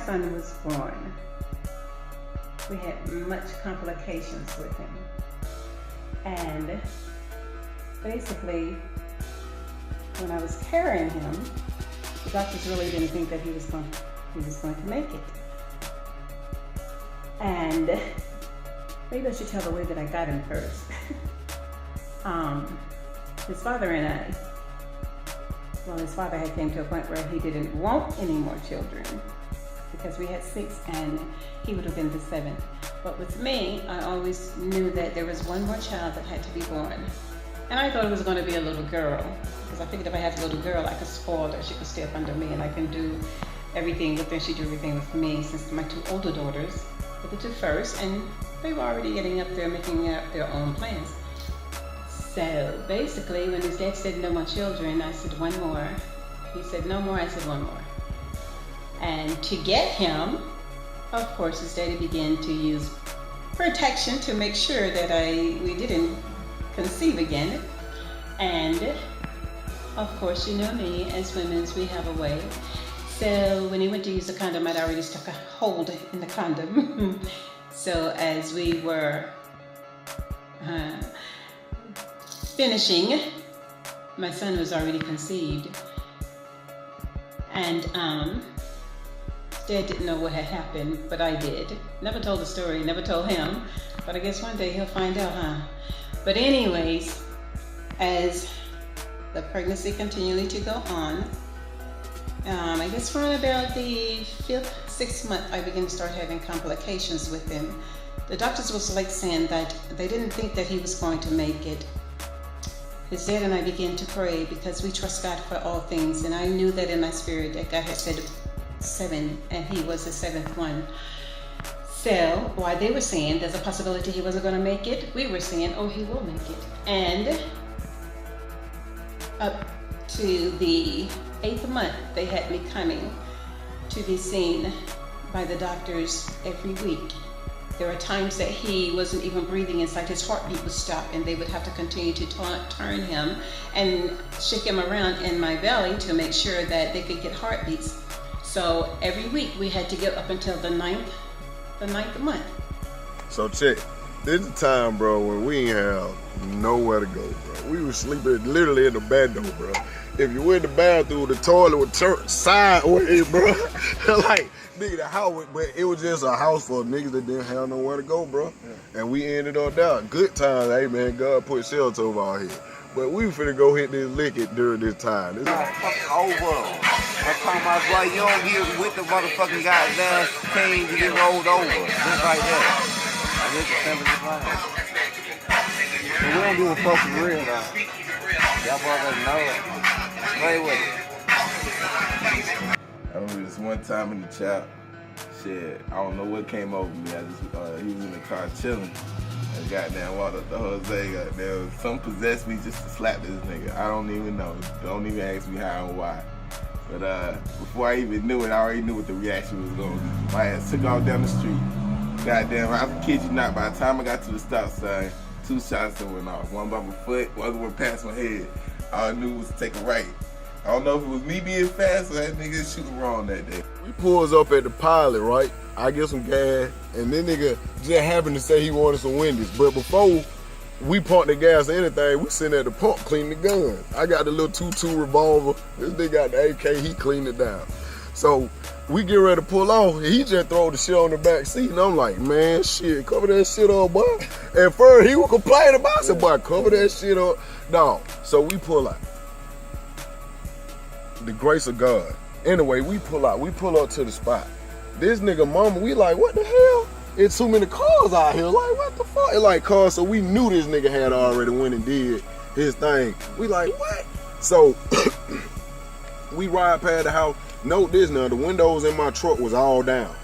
son was born, we had much complications with him. And basically, when I was carrying him, the doctors really didn't think that he was going to make it. And maybe I should tell the way that I got him first. His father and I, his father had came to a point where he didn't want any more children because we had 6 and he would have been the 7th. But with me, I always knew that there was one more child that had to be born. And I thought it was going to be a little girl because I figured if I had a little girl, I could spoil her. She could stay up under me and I can do everything with her. She'd do everything with me since my 2 older daughters were the 2 first, and they were already getting up there making up their own plans. So basically, when his dad said no more children, I said 1 more. He said no more, I said 1 more. And to get him, of course, his daddy began to use protection to make sure that we didn't conceive again. And of course, you know me, as women, we have a way. So when he went to use the condom, I'd already stuck a hold in the condom. So as we were finishing, my son was already conceived. And Dad didn't know what had happened, but I did. Never told the story, never told him. But I guess one day he'll find out, huh? But anyways, as the pregnancy continued to go on, I guess from about the 5th, 6th month, I began to start having complications with him. The doctors was like saying that they didn't think that he was going to make it. His dad and I began to pray because we trust God for all things, and I knew that in my spirit that God had said 7, and he was the 7th one. So while they were saying there's a possibility he wasn't going to make it, we were saying, oh, he will make it. And up to the 8th month, they had me coming to be seen by the doctors every week. There were times that he wasn't even breathing inside, his heartbeat would stop, and they would have to continue to turn him and shake him around in my belly to make sure that they could get heartbeats. So every week we had to get up until the 9th month. So check, this is the time, bro, when we ain't have nowhere to go, bro. We was sleeping literally in the bed, though, bro. If you went in the bathroom, the toilet would turn sideways, bro. Like, nigga, the house, but it was just a house full of niggas that didn't have nowhere to go, bro. Yeah. And we ended up down. Good times, hey man, God put shelter over our head. But we finna go hit this licket during this time. This fucking over. By the time I was like young, he was with the motherfucking goddamn team to get rolled over. Just like that. I just simple as that. But we don't give a fuck for real though. Y'all motherfuckers know it. Play with it. I remember this one time in the chop, shit, I don't know what came over me. I just, he was in the car chilling. And goddamn walked up to Jose, goddamn, something possessed me just to slap this nigga. I don't even know. Don't even ask me how and why. But before I even knew it, I already knew what the reaction was gonna be. My ass took off down the street. Goddamn, I kid you not, by the time I got to the stop sign, 2 shots that went off. One by my foot, one other one past my head. All I knew was to take a right. I don't know if it was me being fast or that nigga shooting wrong that day. We pulls up at the pilot, right? I get some gas, and then nigga just happened to say he wanted some Wendy's. But before we pump the gas or anything, we sitting at the pump cleaning the guns. I got the little 2.2 revolver. This nigga got the AK, he cleaned it down. So we get ready to pull off, and he just throw the shit on the back seat, and I'm like, man, shit, cover that shit up, boy. At first, he was complaining about it. I said, boy, cover that shit up. No, so we pull out. The grace of God. Anyway, we pull out. We pull up to the spot. This nigga mama, we like, what the hell? It's too many cars out here. Like, what the fuck? It like cars, so we knew this nigga had already went and did his thing. We like, what? So we ride past the house. Note this now, the windows in my truck was all down.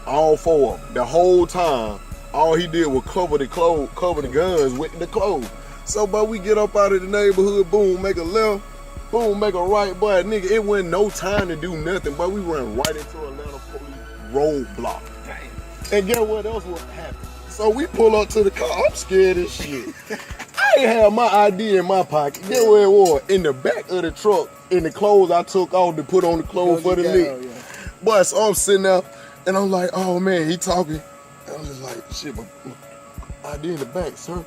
All 4 of them. The whole time, all he did was cover the guns with the clothes. So, but we get up out of the neighborhood, boom, make a left, boom, make a right, boy, nigga, it wasn't no time to do nothing, but we ran right into Atlanta police roadblock. And guess what else would happen? So we pull up to the car, I'm scared as shit. I ain't have my ID in my pocket. Guess where it was? In the back of the truck, in the clothes I took off to put on the clothes for the lick. Boy, so I'm sitting there, and I'm like, oh man, he talking. And I was just like, shit, my ID in the back, sir.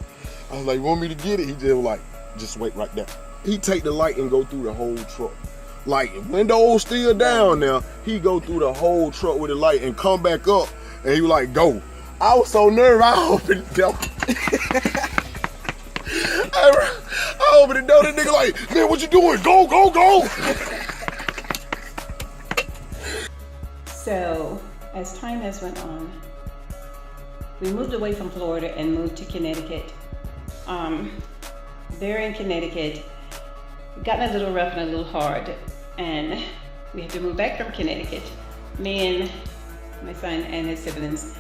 I was like, you want me to get it? He just was like, just wait right there. He take the light and go through the whole truck. Like, windows still down now, he go through the whole truck with the light and come back up, and he was like, go. I was so nervous, I opened the door. I opened the door, that nigga like, man, what you doing? Go, go, go. So, as time has went on, we moved away from Florida and moved to Connecticut. There in Connecticut, it got a little rough and a little hard, and we had to move back from Connecticut. Me and my son and his siblings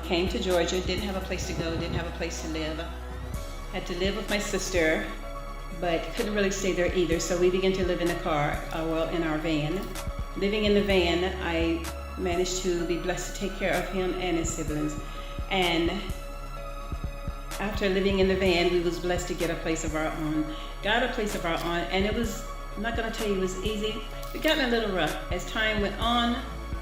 came to Georgia, didn't have a place to go, didn't have a place to live. Had to live with my sister, but couldn't really stay there either, so we began to live in the car, in our van. Living in the van, I managed to be blessed to take care of him and his siblings. And after living in the van, we was blessed to get a place of our own. Got a place of our own, and it was, I'm not gonna tell you it was easy. It got a little rough. As time went on,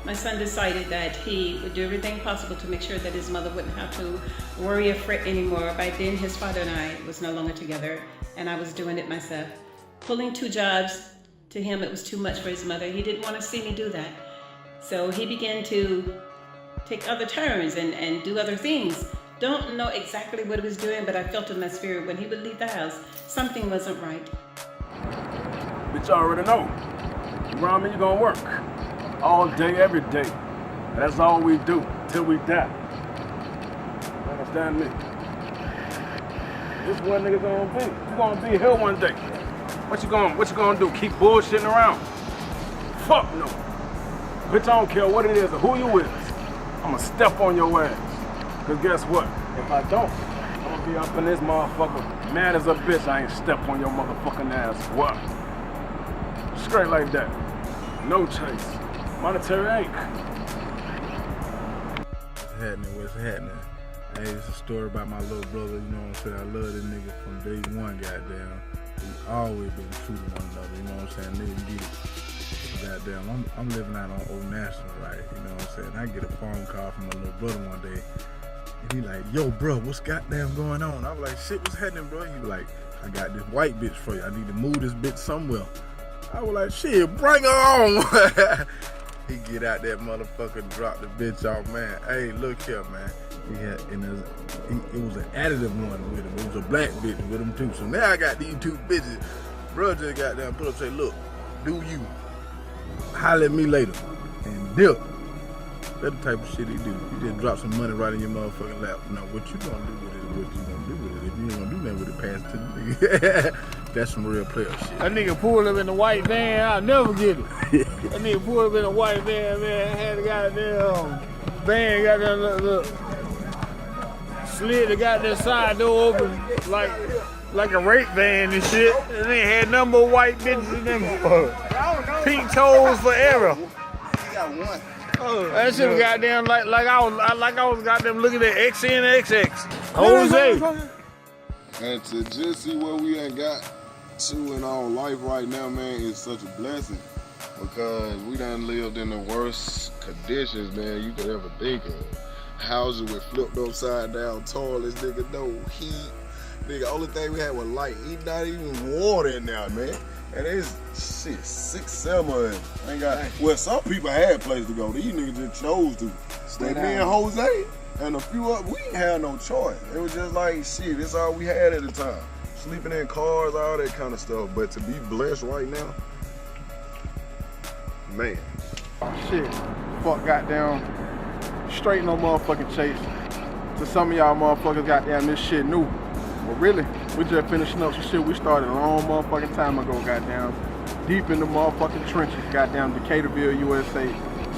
my son decided that he would do everything possible to make sure that his mother wouldn't have to worry or fret anymore. By then, his father and I was no longer together, and I was doing it myself. Pulling 2 jobs, to him, it was too much for his mother. He didn't want to see me do that. So he began to take other turns and do other things. Don't know exactly what he was doing, but I felt in my spirit when he would leave the house, something wasn't right. Bitch, you already know. Around me, you gonna work. All day, every day. And that's all we do, till we die. You understand me? This one nigga gonna be. You gonna be here one day. What you gonna do? Keep bullshitting around? Fuck no. Bitch, I don't care what it is or who you is. I'ma step on your ass. Cause guess what? If I don't, I'm gonna be up in this motherfucker mad as a bitch I ain't step on your motherfucking ass. What? Straight like that. No chase. Monetary ain't. What's happening? Hey, it's a story about my little brother, you know what I'm saying? I love this nigga from day one, goddamn. We always been true to one another, you know what I'm saying? Nigga get it. Goddamn, I'm living out on Old National, right? You know what I'm saying? I get a phone call from my little brother one day, and he like, yo, bro, what's goddamn going on? I was like, shit, what's happening, bro? He was like, I got this white bitch for you. I need to move this bitch somewhere. I was like, shit, bring her on. He get out that motherfucker, drop the bitch off, man. Hey, look here, man. He had, it was an additive one with him. It was a black bitch with him too. So now I got these 2 bitches. Bro just got down, put up, say, look, do you? Holler at me later. And dip. That's the type of shit he do. He just drop some money right in your motherfucking lap. Now, what you gonna do with it is what you gonna do with it. If you ain't gonna do nothing with it, pass it to the nigga. That's some real player shit. That nigga pulled up in the white van, I'll never get it. That nigga pulled up in the white van, man. Had the goddamn van, look, slid the goddamn side door open like a rape van and shit. And they had number of white bitches in them pink toes forever. That shit was goddamn like I was goddamn looking at XNXX. Jose. And to just see where we ain't got to in our life right now, man, is such a blessing. Because we done lived in the worst conditions, man, you could ever think of. Houses with flipped upside down toilets, nigga, no heat. Nigga, only thing we had was light. Not even water in there, man. And it's shit, 6, 7 months. Ain't got. Well, some people had places to go. These niggas just chose to. Stay me and Jose and a few others, we ain't had no choice. It was just like shit. That's all we had at the time. Sleeping in cars, all that kind of stuff. But to be blessed right now, man. Shit, fuck goddamn. Straight no motherfucking chase. To some of y'all motherfuckers, goddamn, this shit new. But really, we just finishing up some shit we started a long motherfucking time ago, goddamn. Deep in the motherfucking trenches, goddamn, Decaturville, USA.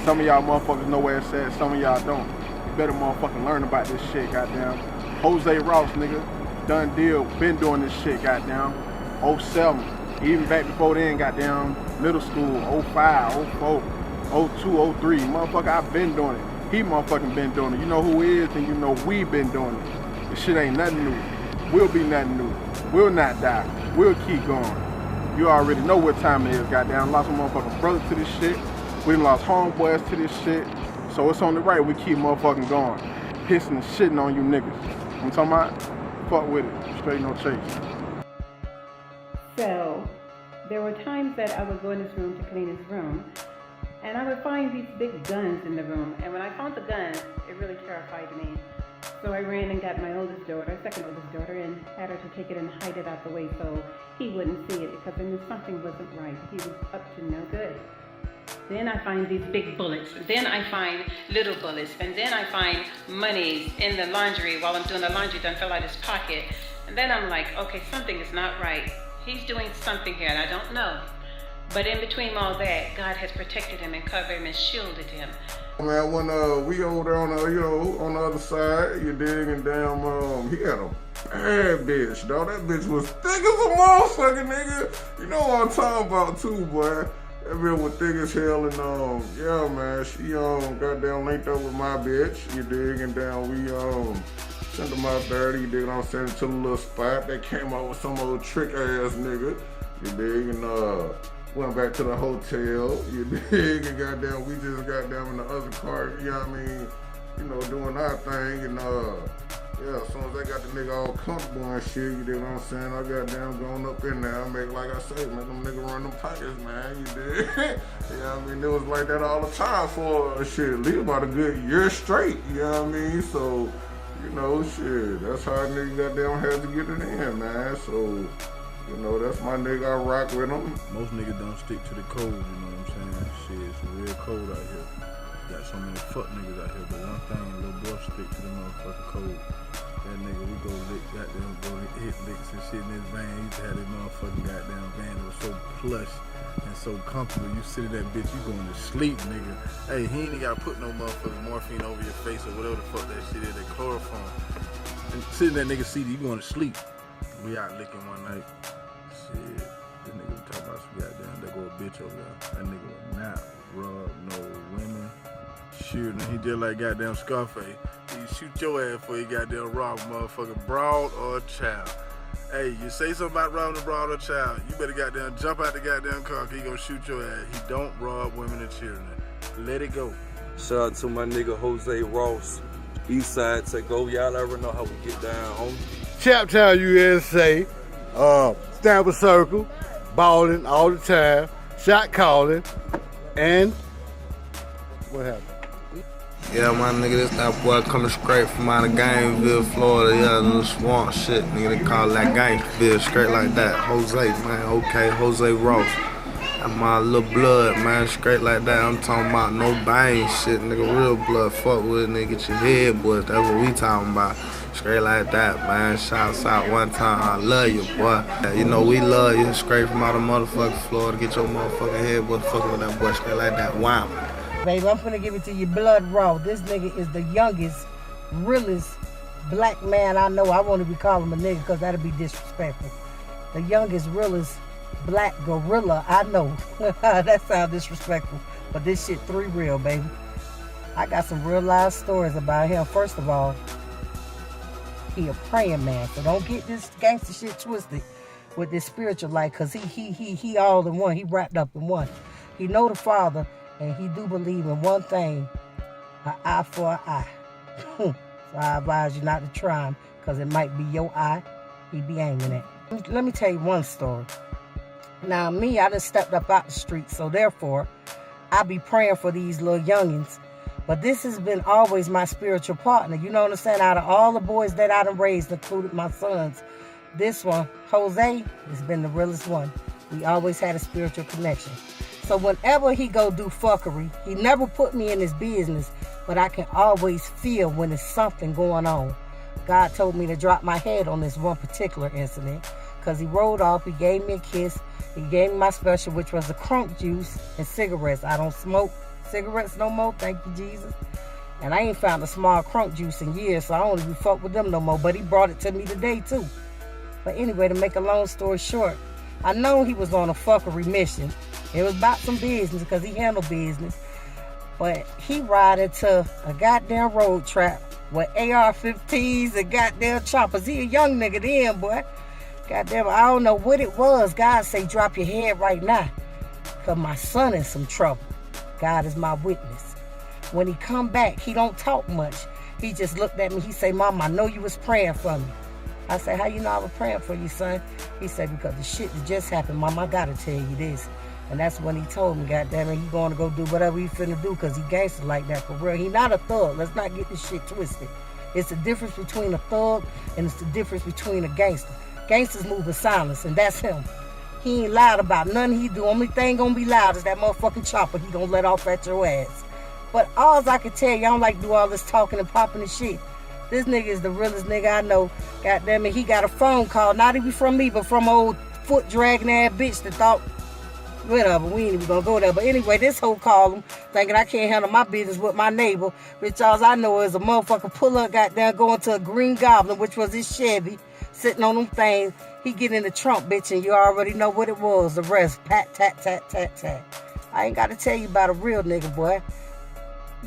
Some of y'all motherfuckers know where it's at, some of y'all don't. You better motherfucking learn about this shit, goddamn. Jose Ross, nigga, done deal, been doing this shit, goddamn. 07, even back before then, goddamn, middle school, 05, 04, 02, 03. Motherfucker, I've been doing it. He motherfucking been doing it. You know who he is, and you know we been doing it. This shit ain't nothing new. We'll be nothing new. We'll not die. We'll keep going. You already know what time it is, goddamn. Lost my motherfucking brother to this shit. We done lost homeboys to this shit. So it's only right we keep motherfucking going. Pissing and shitting on you niggas. I'm talking about, fuck with it. Straight no chase. So there were times that I would go in his room to clean his room, and I would find these big guns in the room. And when I found the guns, it really terrified me. So I ran and got my oldest daughter, second oldest daughter, and had her to take it and hide it out the way so he wouldn't see it, because I knew something wasn't right. He was up to no good. Then I find these big bullets. Then I find little bullets. And then I find money in the laundry while I'm doing the laundry, done fell out his pocket. And then I'm like, okay, something is not right. He's doing something here and I don't know. But in between all that, God has protected him and covered him and shielded him. Man, when we over there on the, on the other side, you dig, and damn, he had a bad bitch, dog. That bitch was thick as a motherfucker, nigga. You know what I'm talking about too, boy. That bitch was thick as hell, and yeah, man, she goddamn linked up with my bitch, you dig, and down we sent them out there, you dig, and I'm sending to the little spot. They came out with some old trick ass nigga, you dig, and went back to the hotel, you dig, and goddamn, we just goddamn in the other car, you know what I mean, you know, doing our thing, and yeah, as soon as I got the nigga all comfortable and shit, you dig what I'm saying, I goddamn going up in there, I make, like I say, man, them niggas run them pockets, man, you dig, you know what I mean, it was like that all the time for, shit, at least about a good year straight, you know what I mean, so, you know, shit, that's how a nigga goddamn had to get it in, man, so, you know, that's my nigga, I rock with him. Most niggas don't stick to the code, you know what I'm saying? Shit, it's real cold out here. Got so many fuck niggas out here, but one thing, little boy stick to the motherfucking code. That nigga, we go lick, goddamn, go hit licks and shit in his van. He used to have this motherfucking goddamn van that was so plush and so comfortable. You sit in that bitch, you going to sleep, nigga. Hey, he ain't gotta put no motherfucking morphine over your face or whatever the fuck that shit is, that chloroform. And sit in that nigga seat, you going to sleep. We out licking one night. Shit, this nigga was talking about some goddamn, there go a bitch over there. That nigga would not rub no women. Shooting, he did like goddamn Scarface. He shoot your ass before he goddamn rob a motherfucking broad or a child. Hey, you say something about robbing a broad or a child, you better goddamn jump out the goddamn car, cause he gonna shoot your ass. He don't rob women and children. Let it go. Shout out to my nigga Jose Ross. Eastside take over. Y'all already know how we get down, homie. Chaptown, USA, Stamper Circle, balling all the time, shot calling, and what happened? Yeah, my nigga, this that boy coming straight from out of Gainesville, Florida. Yeah, little swamp shit, nigga, they call that Gainesville, straight like that. Jose, man, okay, Jose Ross. That's my little blood, man, straight like that. I'm talking about no bang shit, nigga, real blood. Fuck with it, nigga, get your head, boy. That's what we talking about. Straight like that, man. Shouts out one time. I love you, boy. You know, we love you. Straight from out of motherfucking Florida. Get your motherfucking head, boy. Fuck with that boy. Straight like that. Wow. Baby, I'm finna give it to you blood raw. This nigga is the youngest, realest black man I know. I won't even call him a nigga because that'd be disrespectful. The youngest, realest black gorilla I know. That sounds disrespectful. But this shit 3 real, baby. I got some real life stories about him. First of all, he a praying man. So don't get this gangster shit twisted with this spiritual life, because he all in one. He wrapped up in one. He know the Father, and he do believe in one thing, an eye for an eye. So I advise you not to try him, because it might be your eye he be aiming at. Let me tell you one story. Now me, I done stepped up out the street, so therefore, I be praying for these little youngins. But this has been always my spiritual partner. You know what I'm saying? Out of all the boys that I done raised, including my sons, this one, Jose, has been the realest one. We always had a spiritual connection. So whenever he go do fuckery, he never put me in his business, but I can always feel when there's something going on. God told me to drop my head on this one particular incident, because he rolled off, he gave me a kiss, he gave me my special, which was the crunk juice and cigarettes. I don't smoke cigarettes no more, thank you, Jesus. And I ain't found a small crunk juice in years, so I don't even fuck with them no more, but he brought it to me today, too. But anyway, to make a long story short, I know he was on a fuckery mission. It was about some business, because he handled business. But he ride into a goddamn road trap with AR-15s and goddamn choppers. He a young nigga then, boy. Goddamn, I don't know what it was. God say, drop your head right now, because my son in some trouble. God is my witness. When he come back, he don't talk much. He just looked at me. He say, Mom, I know you was praying for me. I said, how you know I was praying for you, son? He said, because the shit that just happened, Mom, I gotta tell you this. And that's when he told me, goddamn it, he going to go do whatever he finna do because he gangster like that for real. He not a thug. Let's not get this shit twisted. It's the difference between a thug and it's the difference between a gangster. Gangsters move in silence, and that's him. He ain't loud about nothing he do. Only thing gonna be loud is that motherfucking chopper he gonna let off at your ass. But all I can tell you, I don't like to do all this talking and popping and shit. This nigga is the realest nigga I know. Goddamn it, he got a phone call, not even from me, but from old foot dragging ass bitch that thought, whatever, we ain't even gonna go there. But anyway, this hoe called him, thinking I can't handle my business with my neighbor, which all I know is a motherfucker pull up, goddamn, going to a Green Goblin, which was his Chevy, sitting on them things. He get in the trunk, bitch, and you already know what it was. The rest, pat, tat, tat, tat, tat. I ain't gotta tell you about a real nigga, boy.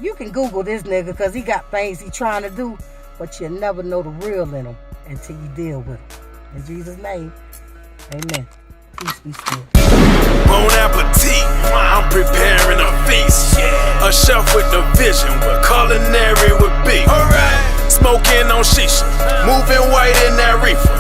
You can Google this nigga, because he got things he trying to do, but you'll never know the real in him until you deal with him. In Jesus' name, amen. Peace be still. Bon appetit, I'm preparing a feast. A chef with the vision, with culinary with beef. Smoking on shisha, moving white in that reefer.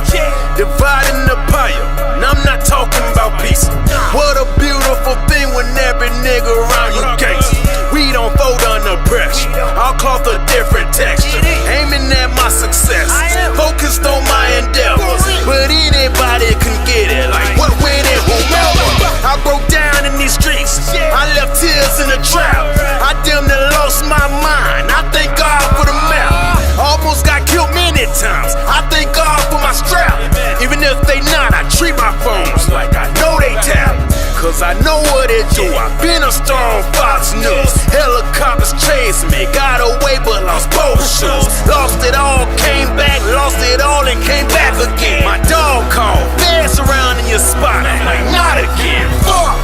Dividing the pie, and I'm not talking about pizza. What a beautiful thing when every nigga around you gangsta. We don't fold under pressure, our cloth a different texture. Aiming at my success, focused on my endeavors. But anybody can get it, like what, when, and whomever. I broke down in these streets, I left tears in the trap. I damn near lost my mind, I thank God for the map. Almost got killed many times, I thank God for my strap. Even if they not, I treat my phones like I know they tap. Cause I know what it do, I've been a star on Fox News. Helicopters chased me, got away but lost both shoes. Lost it all, came back, lost it all and came back again. My dog called, fast around in your spot, I'm like, not again, fuck.